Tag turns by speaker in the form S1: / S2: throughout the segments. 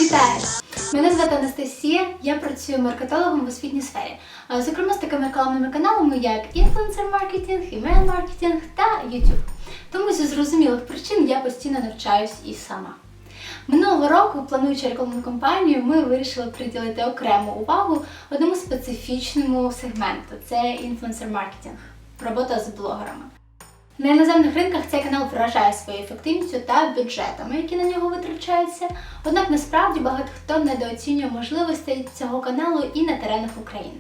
S1: Вітаю! Мене звати Анастасія, я працюю маркетологом в освітній сфері. Зокрема, з такими рекламними каналами, як інфлюенсер-маркетинг, імейл-маркетинг та YouTube. Тому зі зрозумілих причин я постійно навчаюсь і сама. Минулого року, плануючи рекламну кампанію, ми вирішили приділити окрему увагу одному специфічному сегменту – це інфлюенсер-маркетинг, робота з блогерами. На іноземних ринках цей канал вражає своєю ефективністю та бюджетами, які на нього витрачаються. Однак насправді багато хто недооцінює можливостей цього каналу і на теренах України.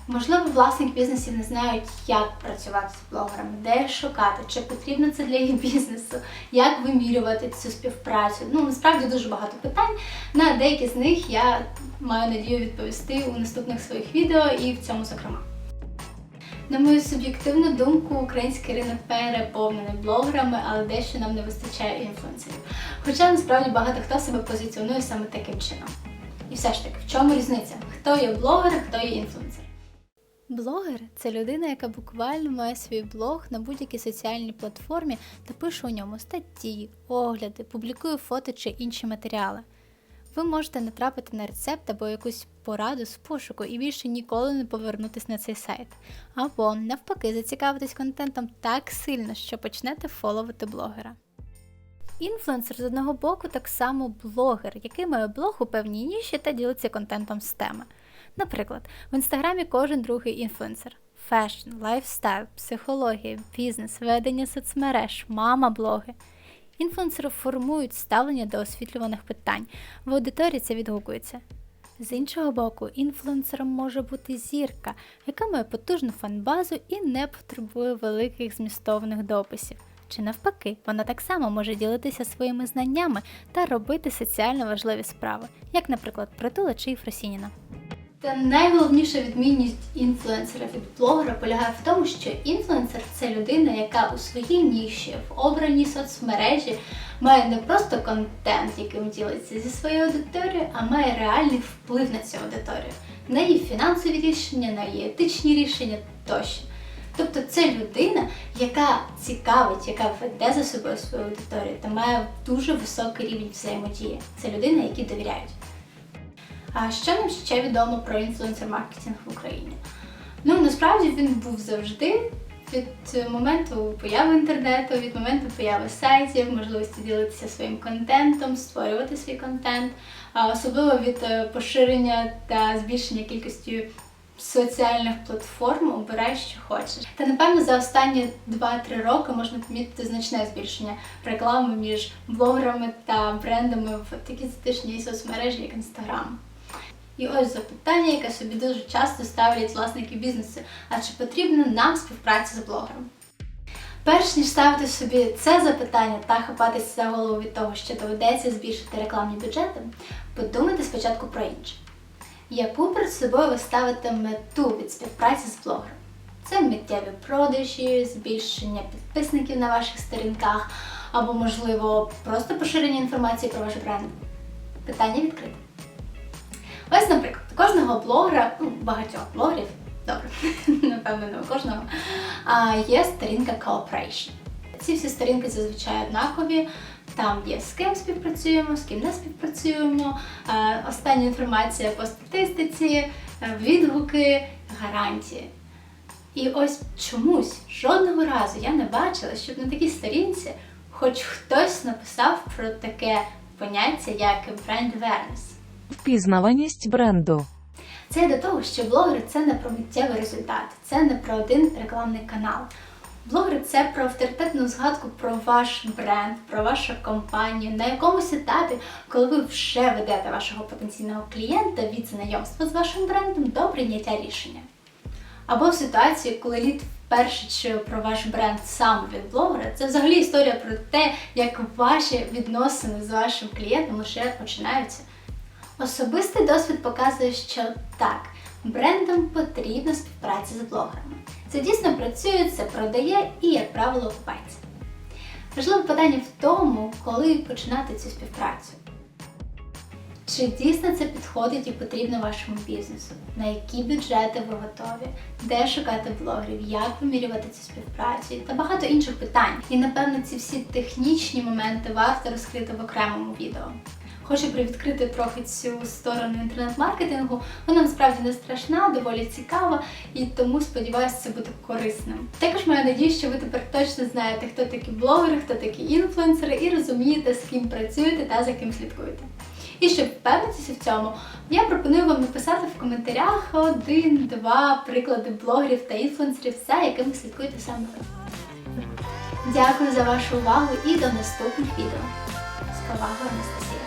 S1: Можливо, власники бізнесів не знають, як працювати з блогерами, де шукати, чи потрібно це для їх бізнесу, як вимірювати цю співпрацю. Насправді дуже багато питань. На деякі з них я маю надію відповісти у наступних своїх відео і в цьому зокрема. На мою суб'єктивну думку, український ринок переповнений блогерами, але дещо нам не вистачає інфлюенсерів. Хоча насправді багато хто себе позиціонує саме таким чином. І все ж таки, в чому різниця? Хто є блогер, хто є інфлюенсер? Блогер – це людина, яка буквально має свій блог на будь-якій соціальній платформі та пише у ньому статті, огляди, публікує фото чи інші матеріали. Ви можете натрапити на рецепт або якусь пораду з пошуку і більше ніколи не повернутися на цей сайт. Або, навпаки, зацікавитись контентом так сильно, що почнете фоловити блогера. Інфлюенсер з одного боку так само блогер, який має блог у певній ніші та ділиться контентом з теми. Наприклад, в інстаграмі кожен другий інфлюенсер. Фешн, лайфстайл, психологія, бізнес, ведення соцмереж, мама-блоги. Інфлюенсери формують ставлення до освітлюваних питань, в аудиторії це відгукується. З іншого боку, інфлюенсером може бути зірка, яка має потужну фан-базу і не потребує великих змістовних дописів. Чи навпаки, вона так само може ділитися своїми знаннями та робити соціально важливі справи, як, наприклад, Притула чи Єфросініна. Та найголовніша відмінність інфлюенсера від блогера полягає в тому, що інфлюенсер – це людина, яка у своїй ніші, в обраній соцмережі має не просто контент, яким ділиться зі своєю аудиторією, а має реальний вплив на цю аудиторію, на її фінансові рішення, на її етичні рішення тощо. Тобто це людина, яка цікавить, яка веде за собою свою аудиторію та має дуже високий рівень взаємодії. Це людина, якій довіряють. А що нам ще відомо про інфлюенсер-маркетинг в Україні? Насправді він був завжди від моменту появи інтернету, від моменту появи сайтів, можливості ділитися своїм контентом, створювати свій контент, особливо від поширення та збільшення кількості соціальних платформ обирай, що хочеш. Та напевно за останні 2-3 роки можна помітити значне збільшення реклами між блогерами та брендами в такі затишні соцмережі, як Instagram. І ось запитання, яке собі дуже часто ставлять власники бізнесу. А чи потрібна нам співпраця з блогером? Перш ніж ставити собі це запитання та хапатися за голову від того, що доведеться збільшити рекламні бюджети, подумайте спочатку про інше. Яку перед собою ви ставите мету від співпраці з блогером? Це миттєві продажі, збільшення підписників на ваших сторінках, або, можливо, просто поширення інформації про ваш бренд? Питання відкрите. Ось, наприклад, у кожного блогера, багатьох блогерів, добре, напевно, не у кожного, є сторінка Cooperation. Ці всі сторінки зазвичай однакові, там є з ким співпрацюємо, з ким не співпрацюємо, остання інформація по статистиці, відгуки, гарантії. І ось чомусь жодного разу я не бачила, щоб на такій сторінці хоч хтось написав про таке поняття, як бренд awareness.
S2: Впізнаваність бренду.
S1: Це до того, що блогери – це не про миттєвий результат, це не про один рекламний канал. Блогери – це про авторитетну згадку про ваш бренд, про вашу компанію, на якомусь етапі, коли ви вже ведете вашого потенційного клієнта від знайомства з вашим брендом до прийняття рішення. Або в ситуації, коли лід вперше чує про ваш бренд саме від блогера, це взагалі історія про те, як ваші відносини з вашим клієнтом лише починаються. Особистий досвід показує, що так, брендам потрібна співпраця з блогерами. Це дійсно працює, це продає і, як правило, окупається. Важливе питання в тому, коли починати цю співпрацю. Чи дійсно це підходить і потрібно вашому бізнесу? На які бюджети ви готові? Де шукати блогерів? Як вимірювати цю співпрацю? Та багато інших питань. І, напевно, ці всі технічні моменти варто розкрити в окремому відео. хоче привідкрити трохи цю сторону інтернет-маркетингу. Вона насправді не страшна, доволі цікава, і тому сподіваюся, це буде корисним. Також маю надію, що ви тепер точно знаєте, хто такі блогери, хто такі інфлюенсери, і розумієте, з ким працюєте та за ким слідкуєте. І щоб впевнитися в цьому, я пропоную вам написати в коментарях 1-2 приклади блогерів та інфлюенсерів, за якими слідкуєте саме ви. Дякую за вашу увагу і до наступних відео. З повагою, Анастасія.